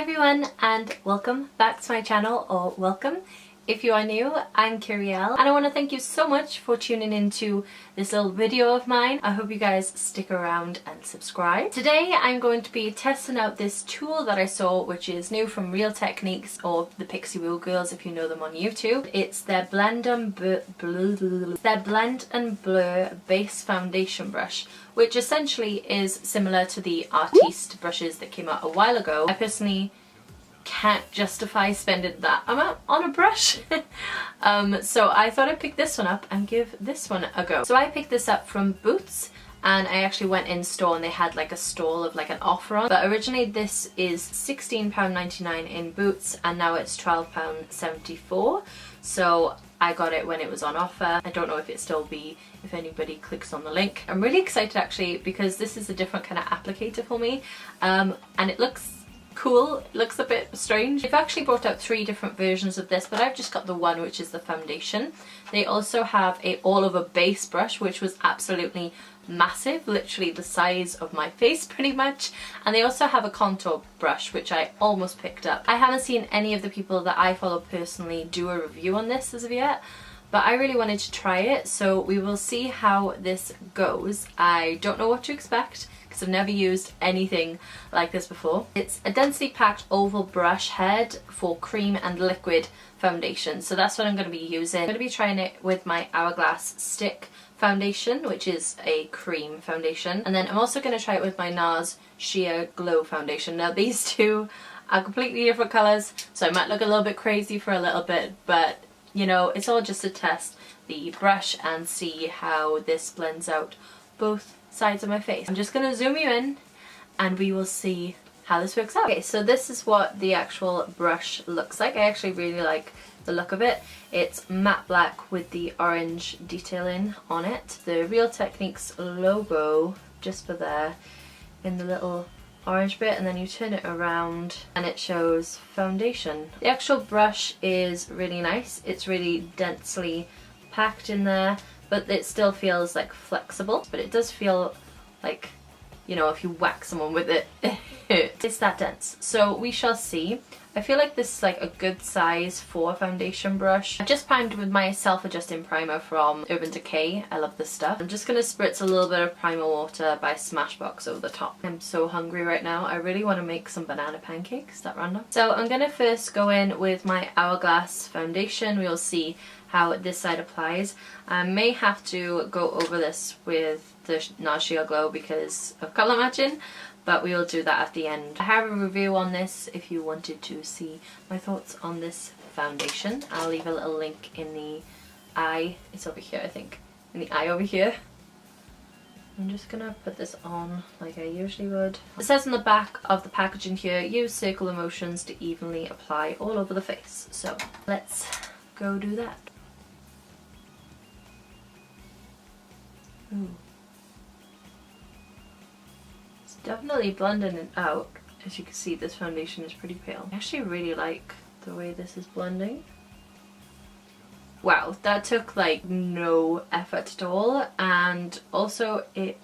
everyone and welcome back to my channel, or welcome if you are new. I'm Kyrielle and I want to thank you so much for tuning into this little video of mine. I hope you guys stick around and subscribe. Today I'm going to be testing out this tool that I saw, which is new from Real Techniques, or the Pixie Woo Girls if you know them on YouTube. It's their Blend and Blur Base Foundation Brush, which essentially is similar to the Artis brushes that came out a while ago. I personally can't justify spending that amount on a brush. So I thought I'd pick this one up and give this one a go. So I picked this up from Boots, and I actually went in store and they had like a stall of like an offer on. But originally this is £16.99 in Boots and now it's £12.74. So I got it when it was on offer. I don't know if it still be if anybody clicks on the link. I'm really excited actually because this is a different kind of applicator for me, and it looks cool. It looks a bit strange. They've actually brought out 3 different versions of this, but I've just got the one, which is the foundation. They also have a all over base brush, which was absolutely massive, literally the size of my face pretty much. And they also have a contour brush, which I almost picked up. I haven't seen any of the people that I follow personally do a review on this as of yet, but I really wanted to try it, so we will see how this goes. I don't know what to expect because I've never used anything like this before. It's a densely packed oval brush head for cream and liquid foundation, so that's what I'm going to be using. I'm going to be trying it with my Hourglass stick foundation, which is a cream foundation, and then I'm also going to try it with my Nars Sheer Glow foundation. Now these two are completely different colours, so I might look a little bit crazy for a little bit, but you know, it's all just to test the brush and see how this blends out both sides of my face. I'm just going to zoom you in and we will see how this works out. Okay, so this is what the actual brush looks like. I actually really like the look of it. It's matte black with the orange detailing on it. The Real Techniques logo just for there in the little orange bit, and then you turn it around and it shows foundation. The actual brush is really nice. It's really densely packed in there, but it still feels like flexible, but it does feel like, you know, if you whack someone with it, it's that dense. So we shall see. I feel like this is like a good size for a foundation brush. I just primed with my self-adjusting primer from Urban Decay. I love this stuff. I'm just going to spritz a little bit of primer water by Smashbox over the top. I'm so hungry right now. I really want to make some banana pancakes. Is that random? So I'm going to first go in with my Hourglass foundation. We'll see how this side applies. I may have to go over this with the Nars Sheer Glow because of colour matching, but we will do that at the end. I have a review on this if you wanted to see my thoughts on this foundation. I'll leave a little link in the eye. It's over here, I think. In the eye over here. I'm just gonna put this on like I usually would. It says on the back of the packaging here, use circular motions to evenly apply all over the face. So let's go do that. Ooh. Definitely blending it out. As you can see, this foundation is pretty pale. I actually really like the way this is blending. Wow, that took like no effort at all, and also it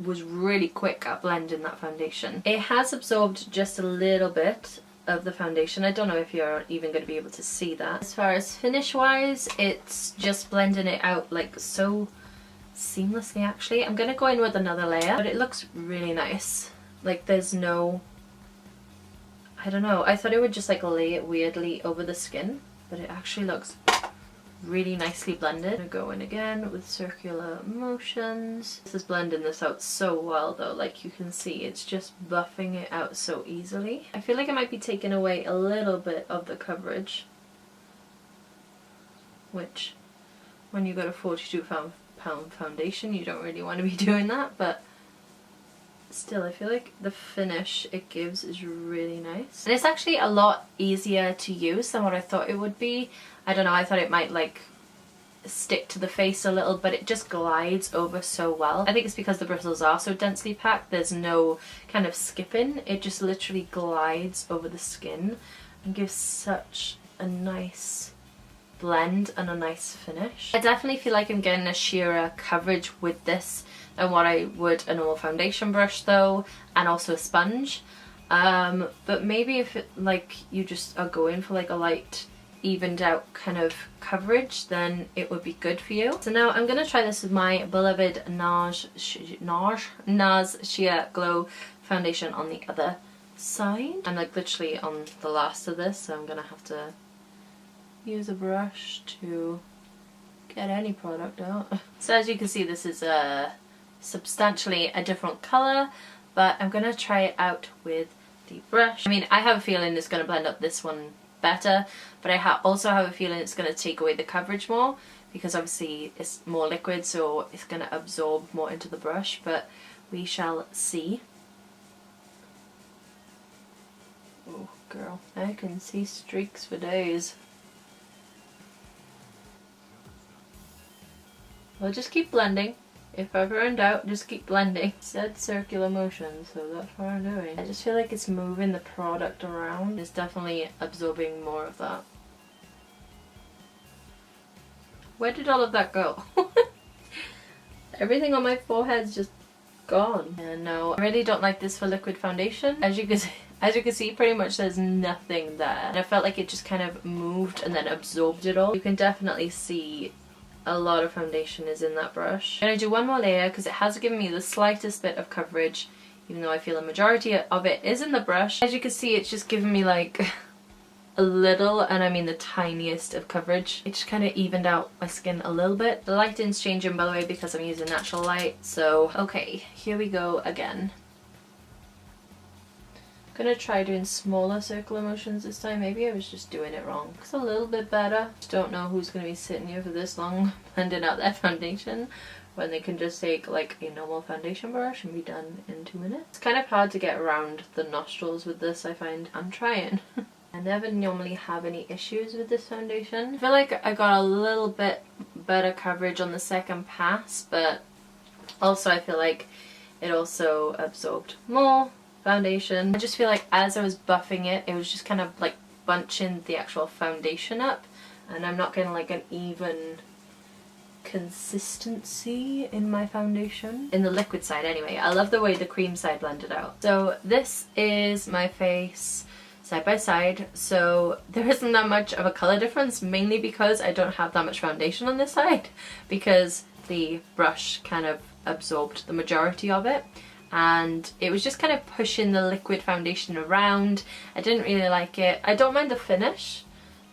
was really quick at blending that foundation. It has absorbed just a little bit of the foundation. I don't know if you're even going to be able to see that. As far as finish wise, it's just blending it out like so seamlessly actually. I'm going to go in with another layer, but it looks really nice. Like there's no, I don't know, I thought it would just like lay it weirdly over the skin, but it actually looks really nicely blended. I'm going to go in again with circular motions. This is blending this out so well though, like you can see it's just buffing it out so easily. I feel like it might be taking away a little bit of the coverage, which when you got a 42 pound foundation you don't really want to be doing that, but still I feel like the finish it gives is really nice, and it's actually a lot easier to use than what I thought it would be. I don't know, I thought it might like stick to the face a little, but it just glides over so well. I think it's because the bristles are so densely packed, there's no kind of skipping, it just literally glides over the skin and gives such a nice blend and a nice finish. I definitely feel like I'm getting a sheerer coverage with this than what I would a normal foundation brush though, and also a sponge. But maybe if it, like you just are going for like a light evened out kind of coverage, then it would be good for you. So now I'm gonna try this with my beloved Nars Sheer Glow foundation on the other side. I'm like literally on the last of this, so I'm gonna have to use a brush to get any product out. So as you can see, this is substantially a different colour, but I'm gonna try it out with the brush. I mean, I have a feeling it's gonna blend up this one better, but I also have a feeling it's going to take away the coverage more, because obviously it's more liquid, so it's going to absorb more into the brush, but we shall see. Oh girl, I can see streaks for days. We'll just keep blending. If ever in doubt, just keep blending. It said circular motion, so that's what I'm doing. I just feel like it's moving the product around. It's definitely absorbing more of that. Where did all of that go? Everything on my forehead's just gone. And no, I really don't like this for liquid foundation. As you can see, pretty much there's nothing there. And I felt like it just kind of moved and then absorbed it all. You can definitely see a lot of foundation is in that brush. I'm gonna do one more layer because it has given me the slightest bit of coverage, even though I feel a majority of it is in the brush. As you can see, it's just given me like a little, and I mean the tiniest of coverage. It just kind of evened out my skin a little bit. The lighting's changing, by the way, because I'm using natural light. So okay, here we go again. Gonna try doing smaller circular motions this time. Maybe I was just doing it wrong. It's a little bit better. Just don't know who's gonna be sitting here for this long blending out their foundation when they can just take like a normal foundation brush and be done in 2 minutes. It's kind of hard to get around the nostrils with this, I find. I'm trying. I never normally have any issues with this foundation. I feel like I got a little bit better coverage on the second pass, but also I feel like it also absorbed more foundation. I just feel like as I was buffing it, it was just kind of like bunching the actual foundation up, and I'm not getting like an even consistency in my foundation. In the liquid side anyway. I love the way the cream side blended out. So this is my face side by side, so there isn't that much of a colour difference, mainly because I don't have that much foundation on this side, because the brush kind of absorbed the majority of it. And it was just kind of pushing the liquid foundation around. I didn't really like it. I don't mind the finish.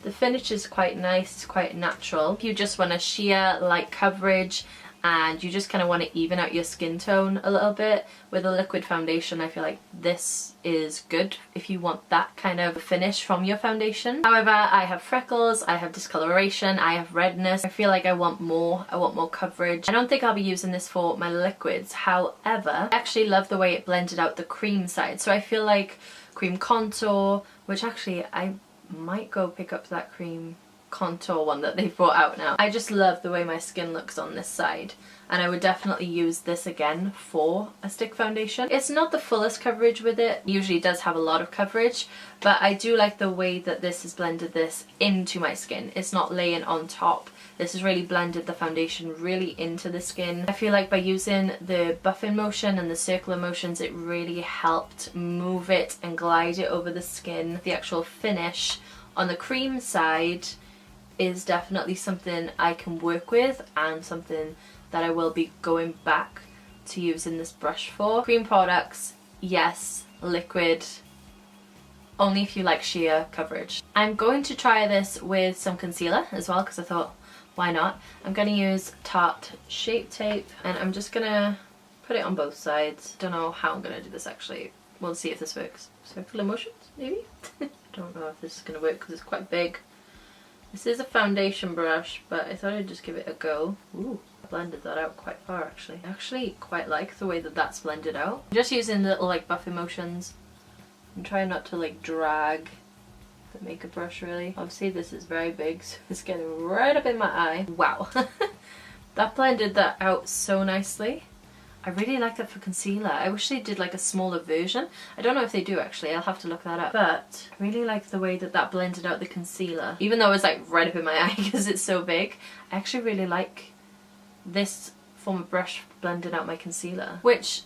The finish is quite nice, it's quite natural. If you just want a sheer light coverage and you just kind of want to even out your skin tone a little bit with a liquid foundation, I feel like this is good if you want that kind of finish from your foundation. However, I have freckles, I have discoloration, I have redness. I feel like I want more coverage. I don't think I'll be using this for my liquids. However, I actually love the way it blended out the cream side. So I feel like cream contour, which actually I might go pick up that cream contour one that they've brought out now. I just love the way my skin looks on this side, and I would definitely use this again for a stick foundation. It's not the fullest coverage with it. It usually does have a lot of coverage, but I do like the way that this has blended this into my skin. It's not laying on top. This has really blended the foundation really into the skin. I feel like by using the buffing motion and the circular motions, it really helped move it and glide it over the skin. The actual finish on the cream side is definitely something I can work with, and something that I will be going back to using this brush for. Cream products, yes. Liquid, only if you like sheer coverage. I'm going to try this with some concealer as well, because I thought, why not? I'm going to use Tarte Shape Tape, and I'm just going to put it on both sides. Don't know how I'm going to do this actually. We'll see if this works. Circular motions, maybe? Don't know if this is going to work because it's quite big. This is a foundation brush, but I thought I'd just give it a go. Ooh, I blended that out quite far actually. I actually quite like the way that that's blended out. I'm just using little like buffing motions. I'm trying not to like drag the makeup brush really. Obviously this is very big, so it's getting right up in my eye. Wow. That blended that out so nicely. I really like that for concealer. I wish they did like a smaller version. I don't know if they do actually, I'll have to look that up. But I really like the way that that blended out the concealer. Even though it's like right up in my eye because it's so big, I actually really like this form of brush blending out my concealer. Which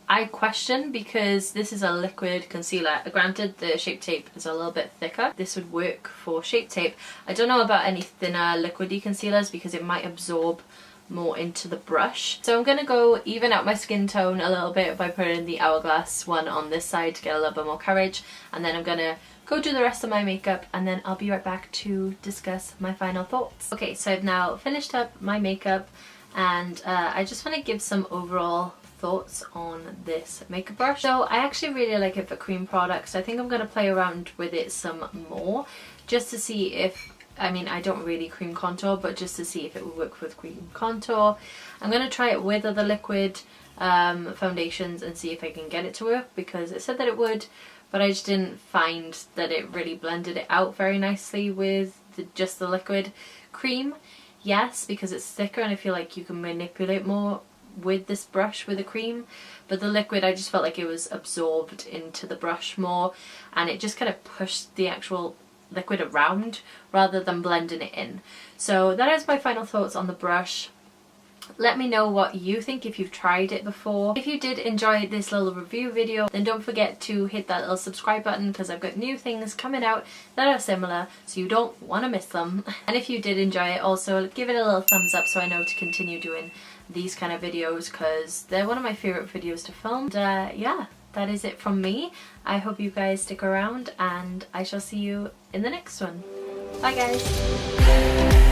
I question, because this is a liquid concealer. Granted, the Shape Tape is a little bit thicker. This would work for Shape Tape. I don't know about any thinner liquidy concealers because it might absorb more into the brush. So I'm going to go even out my skin tone a little bit by putting the Hourglass one on this side to get a little bit more coverage, and then I'm going to go do the rest of my makeup, and then I'll be right back to discuss my final thoughts. Okay, so I've now finished up my makeup, and I just want to give some overall thoughts on this makeup brush. So I actually really like it for cream products. I think I'm going to play around with it some more just to see if, I mean, I don't really cream contour, but just to see if it would work with cream contour. I'm going to try it with other liquid foundations and see if I can get it to work, because it said that it would, but I just didn't find that it really blended it out very nicely with just the liquid. Cream, yes, because it's thicker and I feel like you can manipulate more with this brush with a cream, but the liquid, I just felt like it was absorbed into the brush more, and it just kind of pushed the actual liquid around rather than blending it in. So that is my final thoughts on the brush. Let me know what you think if you've tried it before. If you did enjoy this little review video, then don't forget to hit that little subscribe button, because I've got new things coming out that are similar, so you don't want to miss them. And if you did enjoy it, also give it a little thumbs up so I know to continue doing these kind of videos, because they're one of my favorite videos to film. And yeah, that is it from me. I hope you guys stick around, and I shall see you in the next one. Bye guys.